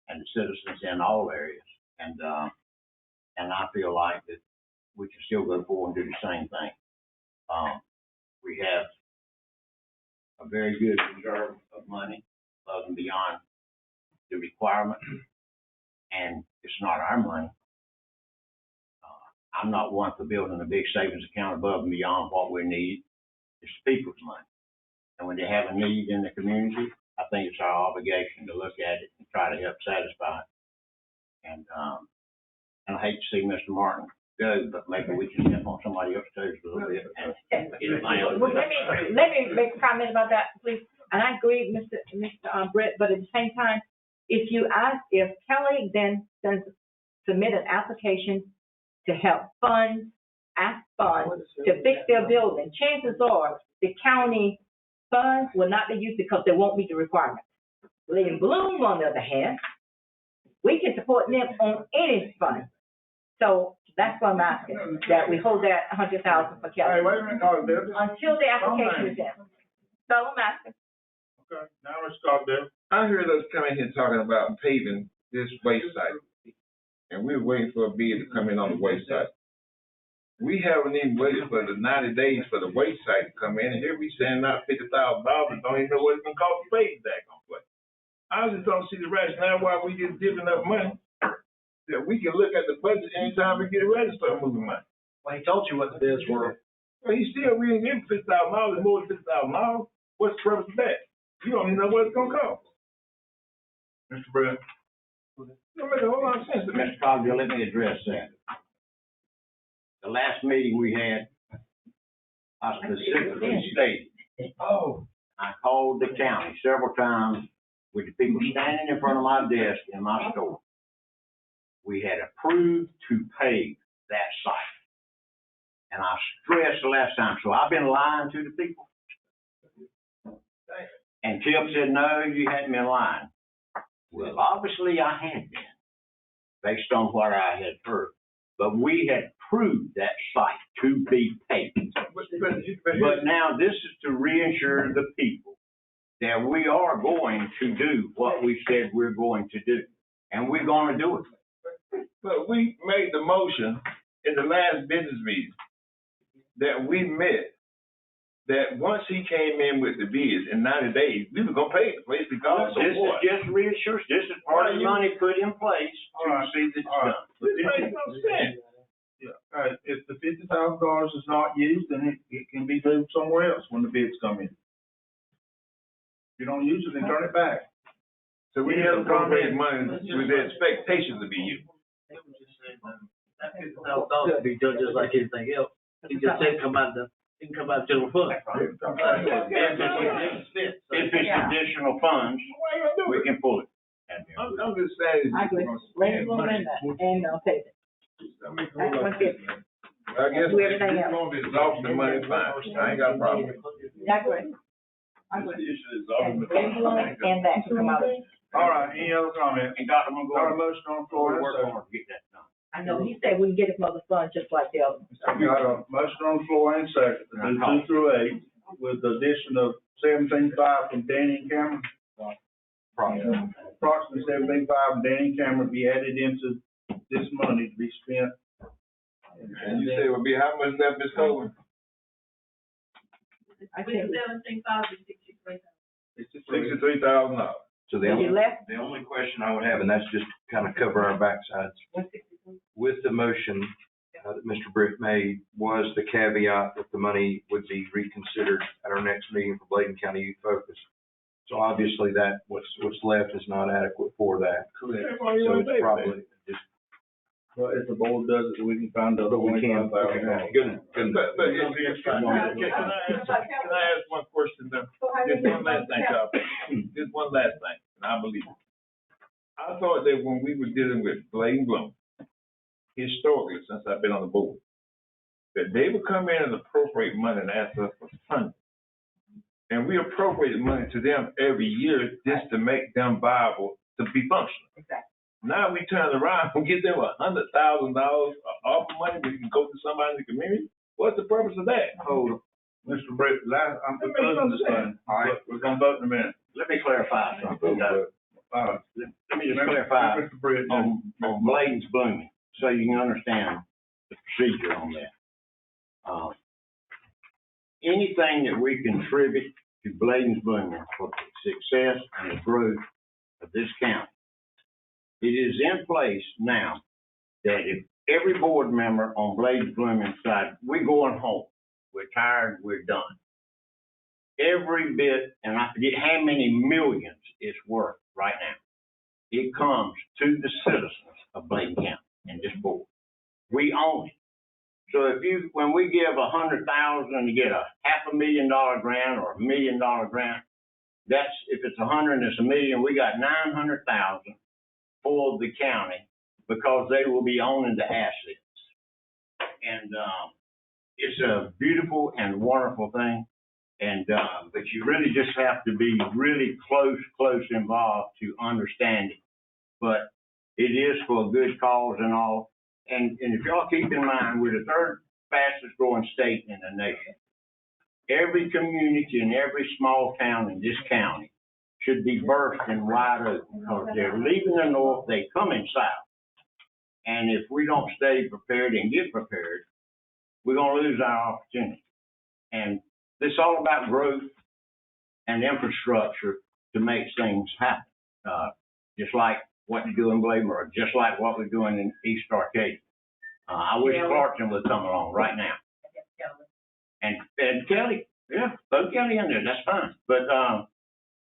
and the citizens in all areas. And I feel like that we can still go forward and do the same thing. We have a very good reserve of money above and beyond the requirement, and it's not our money. I'm not one for building a big savings account above and beyond what we need. It's people's money. And when they have a need in the community, I think it's our obligation to look at it and try to help satisfy it. And I hate to see Mr. Martin go, but maybe we can step on somebody else's toes a little bit. Well, let me make a comment about that, please. And I agree, Mr. Brett, but at the same time, if Kelly then submit an application to help ask funds to fix their building, chances are the county funds will not be used because they won't meet the requirements. Bladen Bloom, on the other hand, we can support them on any fund. So that's what I'm asking, that we hold that $100,000 for Kelly. Hey, wait a minute, Until the application is in. So I'm asking. Okay, now let's start there. I heard us coming here talking about paving this waste site, and we were waiting for a bid to come in on the waste site. We haven't even waited for the 90 days for the waste site to come in, and here we sending out $50,000 and don't even know what it's gonna cost to pave that place. I just don't see the rationale why we just giving up money that we can look at the budget anytime we get ready to start moving money. Well, he told you what the bids were. Well, we ain't getting $50,000 and more than $50,000. What's the purpose of that? You don't even know what it's gonna cost. Mr. Brett. Don't make a whole lot of sense to me. Mr. Cogdill, let me address that. The last meeting we had, I specifically stated, I called the county several times with the people standing in front of my desk in my store. We had approved to pave that site. And I stressed the last time, so I've been lying to the people. And Tip said, no, you hadn't been lying. Well, obviously I had been, based on what I had heard. but we had approved that site to be paved. But now this is to reassure the people that we are going to do what we said we're going to do, and we're gonna do it. But we made the motion in the last business meeting that we met, that once he came in with the bids in 90 days, we were gonna pay the place because of This is what? just reassurance, this is part of the money put in place to see that it's done. This makes no sense. Yeah, if the $50,000 is not used, then it can be moved somewhere else when the bids come in. If you don't use it, then turn it back. So we have appropriate money with the expectation to be used. That $50,000 be done just like anything else. He just said it can come out of general fund. If it's additional funds, we can pull it. I'm just saying. I agree. Let's go amend that and I'll take it. That's what it is. I guess Do if everything it's else. gonna be exhausting money, fine. I ain't got a problem with it. I agree. I The agree. issue is exhausting And money. that can come out of. All right, any other comments? And Dr. McGuire, Got a motion on the floor, work so hard to get that done. I know, he said we can get it from other funds just like the other ones. we got a motion on the floor and second, to do 2 through 8, with the addition of 17.5 from Danny and Cameron. Approximately 17.5 from Danny and Cameron be added into this money to be spent. And you say it would be how much left, Ms. Coleman? I think $63,000. So Is it left? the only question I would have, and that's just kind of cover our backsides, with the motion that Mr. Britt made, was the caveat that the money would be reconsidered at our next meeting for Bladen County Youth Focus. So obviously that, what's left is not adequate for that. Correct. So it's probably just. Well, if the board does it, we can find the other We can. $25,000. Good. But can I ask one question though? Just one last thing, Charles. Just one last thing, and I believe it. I thought that when we were dealing with Bladen Bloom, historically, since I've been on the board, that they would come in and appropriate money and ask us for funding. And we appropriated money to them every year just to make them viable to be functional. Exactly. Now we turn around and get them $100,000 off money where you can go to somebody in the community. What's the purpose of that? Hold on. Mr. Britt, I'm proposing this thing. All right. We're gonna vote in a minute. Let me clarify something. Let me just clarify Mr. Britt, on Bladen's blooming, so you can understand the procedure on that. Anything that we contribute to Bladen's blooming for the success and the growth of this county, it is in place now that if every board member on Bladen's blooming side, we're going home, we're tired, we're done. Every bit, and I forget how many millions it's worth right now, it comes to the citizens of Bladen County and this board. We own it. So when we give $100,000 to get a $500,000 grant or $1 million grant, that's, if it's 100 and it's $1 million, we got 900,000 for the county because they will be owning the assets. And, it's a beautiful and wonderful thing. And, but you really just have to be really close involved to understand it. But it is for a good cause and all. And if y'all keep in mind, we're the third fastest growing state in the nation. Every community and every small town in this county should be bursting wide open because they're leaving the north, they coming south. And if we don't stay prepared and get prepared, we're gonna lose our opportunity. And it's all about growth and infrastructure to make things happen. Just like what you do in Bladen, or just like what we're doing in East Arcadia. I wish Clarkson would come along right now. And Kelly, yeah, both Kelly in there, that's fine. But,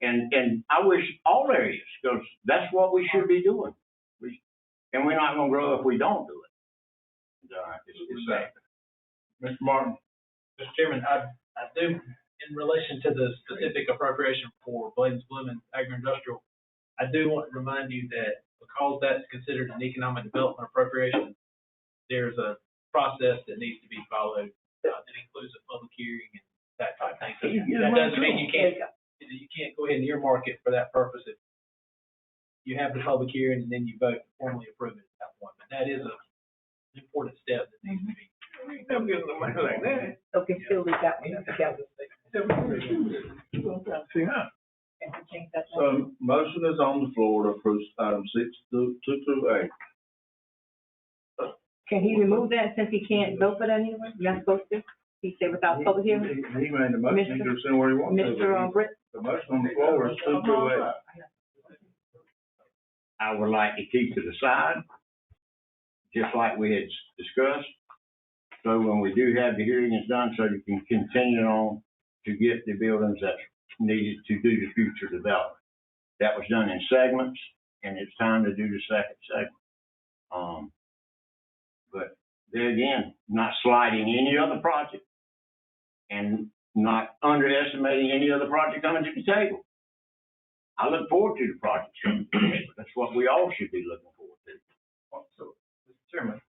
and I wish all areas, because that's what we should be doing. And we're not gonna grow if we don't do it. It's sad. Mr. Martin. Mr. Chairman, I do, in relation to the specific appropriation for Bladen's Blooming Agri-Industrial, I do want to remind you that because that's considered an economic development appropriation, there's a process that needs to be followed. It includes a public hearing and that type of thing. So that doesn't mean you can't go ahead and earmark it for that purpose. If you have the public hearing and then you vote to formally approve it at that point. But that is important step that needs to be. We ain't never getting no money like that. Okay, still leave that one together. See, huh? And we change that one. So motion is on the floor to approve item 2 through 8. Can he remove that since he can't vote for that anyway? You're not supposed to? He said without public hearing? He made the motion, he can send where he wants to. Mr. Britt? The motion on the floor is 2 through 8. I would like to keep to the side, just like we had discussed. So when we do have the hearings done, so you can continue on to get the buildings that's needed to do the future development. That was done in segments, and it's time to do the second segment. But there again, not sliding any other project and not underestimating any other project coming to the table. I look forward to the projects coming to the table. That's what we all should be looking forward to. So, Mr. Chairman,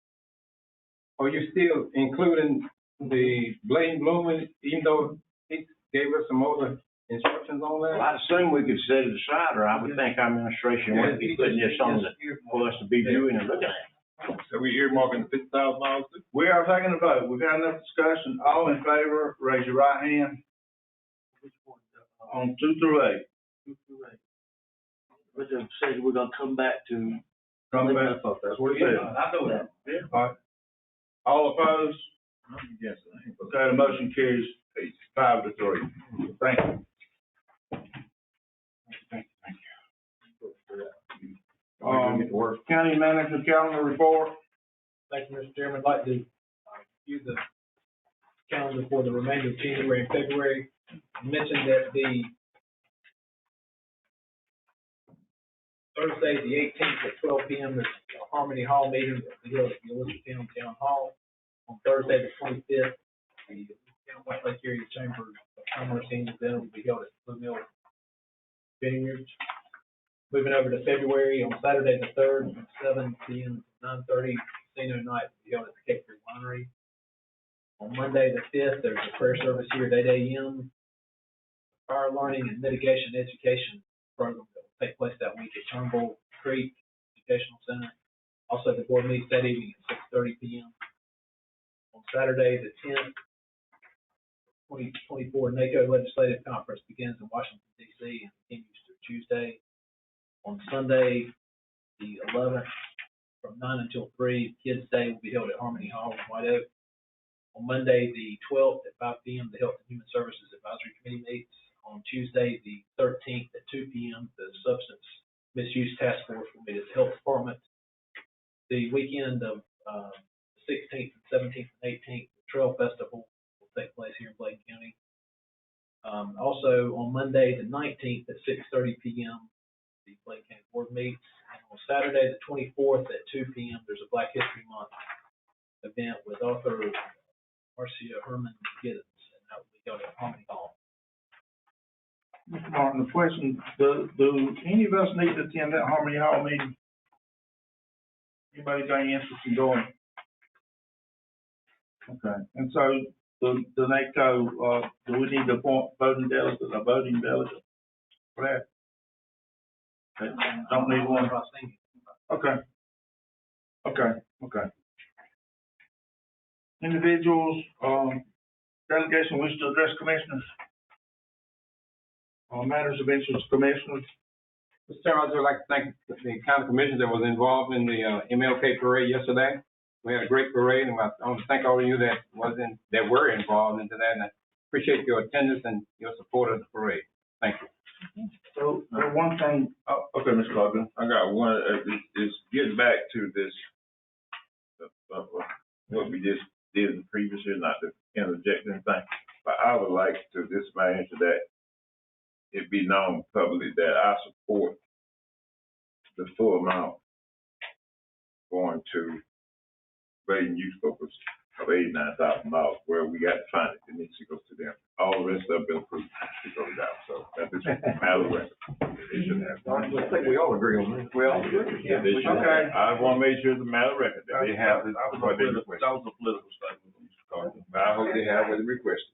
are you still including the Bladen Blooming, even though he gave us some other instructions on Well, that? I'd assume we could set it aside, or I would think our administration would be putting this on for us to be viewing and looking at. So we earmarking $50,000? We are taking a vote. We've had enough discussion. All in favor, raise your right hand. On 2 through 8. But then said we're gonna come back to. Come back. That's what he said. I know that. Yeah. All right. All opposed? Yes. Okay, the motion carries 5 to 3. Thank you. County manager calendar report. Thank you, Mr. Chairman. I'd like to view the calendar for the remainder of January and February. I mentioned that the Thursday, the 18th at 12 p.m. is a Harmony Hall meeting that we held at the Elizabethtown Town Hall. On Thursday, the 25th, the West Lake Area Chamber of Commerce annual dinner will be held at Blue Mill Vineyards. Moving over to February, on Saturday the 3rd, from 7 p.m. to 9:30, casino night will be held at the Cape Creek Winery. On Monday the 5th, there's a prayer service here at 8 a.m. Fire learning and mitigation education program that will take place that week at Turnbull Creek Educational Center. Also, the board meets that evening at 6:30 p.m. On Saturday the 10th, 2024 NACO Legislative Conference begins in Washington, D.C. and continues through Tuesday. On Sunday, the 11th, from 9 until 3, Kids Day will be held at Harmony Hall in White Oak. On Monday, the 12th, at 5 p.m., the Health and Human Services Advisory Committee meets. On Tuesday, the 13th, at 2 p.m., the Substance Misuse Task Force will meet at the Health Department. The weekend of 16th, and 17th, and 18th, the Trail Festival will take place here in Bladen County. Also, on Monday, the 19th, at 6:30 p.m., the Bladen County Board meets. And on Saturday, the 24th at 2 p.m., there's a Black History Month event with author Marcia Herman Giddens, and that will be held at Harmony Hall. Mr. Martin, the question, do any of us need to attend that Harmony Hall meeting? Anybody got any interest in going? Okay, and so the NACO, do we need to appoint a voting delegate for that? Don't need one. Okay. Individuals, delegation wish to address commissioners. Matters of interest, commissioners. Mr. Chairman, I'd just like to thank the county commissioners that was involved in the MLK parade yesterday. We had a great parade, and I want to thank all of you that were involved into that, and I appreciate your attendance and your support of the parade. Thank you. So, one thing, okay, Mr. Logan. I got one, it's getting back to this, what we just did in the previous year, not to interject anything, but I would like to, this may answer that, it be known publicly that I support the full amount going to Bladen Youth Focus of $89,000, where we got to find it. It needs to go to them. All the rest of it been approved to go down. So that's just a matter of record. They shouldn't have. I think we all agree on that. Well, yeah, they should. Okay. I want to make sure it's a matter of record that they have it. That was a political statement, Mr. Carter. I hope they have what they requested.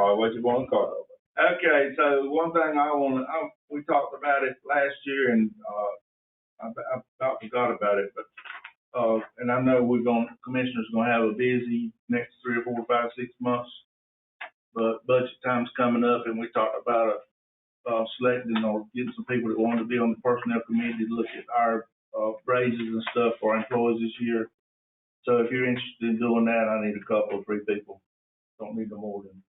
Or what you want to call it. Okay, so one thing we talked about it last year, and I about forgot about it, but and I know commissioners gonna have a busy next 3 or 4, 5, 6 months. But budget time's coming up and we talked about, selecting or getting some people that want to be on the personnel committee to look at our, raises and stuff for our employees this year. So if you're interested in doing that, I need a couple or 3 people. Don't need no more than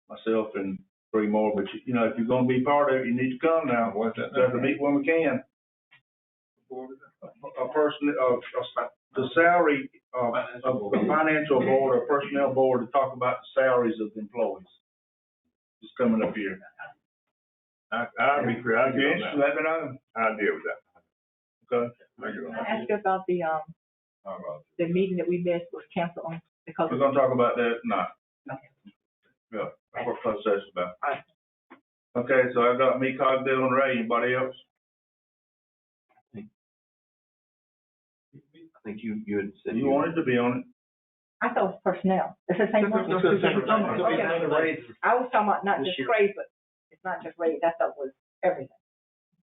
myself and 3 more, but you know, if you're gonna be part of it, you need to come now. What's that? We have to meet when we can. A person, the salary, of the financial board or personnel board to talk about the salaries of the employees. Just coming up here. I'll be free, I'll If you're get interested, on that. let me know. I'll deal with that. Okay. I'll get on Can I that. ask you about the meeting that we missed was canceled on because We're of. gonna talk about that tonight. Okay. Yeah, that's what closed session about. All right. Okay, so I got me, Cogdale, and Ray. Anybody else? I think you had said. You wanted to be on it? I thought it was personnel. It's the same one? It's the same one. Okay. I was talking about not This just year. raise, but it's not just raise, I thought it was everything.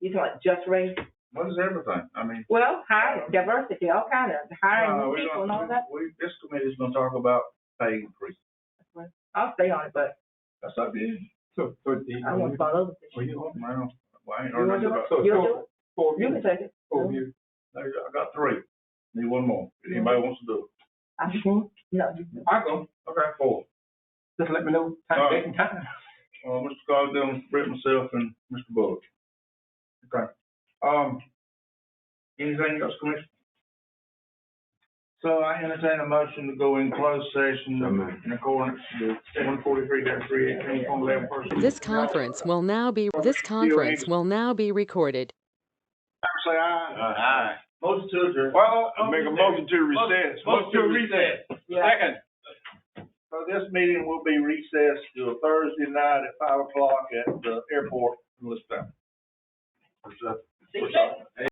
You talking about just raise? What is everything? I mean. Well, hiring, diversity, all kind of, hiring No, new we people and all don't- that. This committee's gonna talk about pay increase. I'll stay on it, but That's up to you. So, I want to follow other Well, things. you want- Well, I ain't You heard want nothing to do about. it? So, You'll do it? four You can views, take it. four views. I got 3. Need 1 more. If anybody wants to do it. I think, no. I go. Okay, 4. Just let me know time, date and time. Mr. Cogdale, Brett, myself, and Mr. Bullock. Okay. Anything else, Commissioner? So I entertain a motion to go in closed session in accordance with 143-318 on 11 This conference will now be recorded. Say aye. Aye. Motion to adjourn. Well, I make a motion to recess. Motion to recess. Second. So this meeting will be recessed till Thursday night at 5 o'clock at the airport in Lewistown.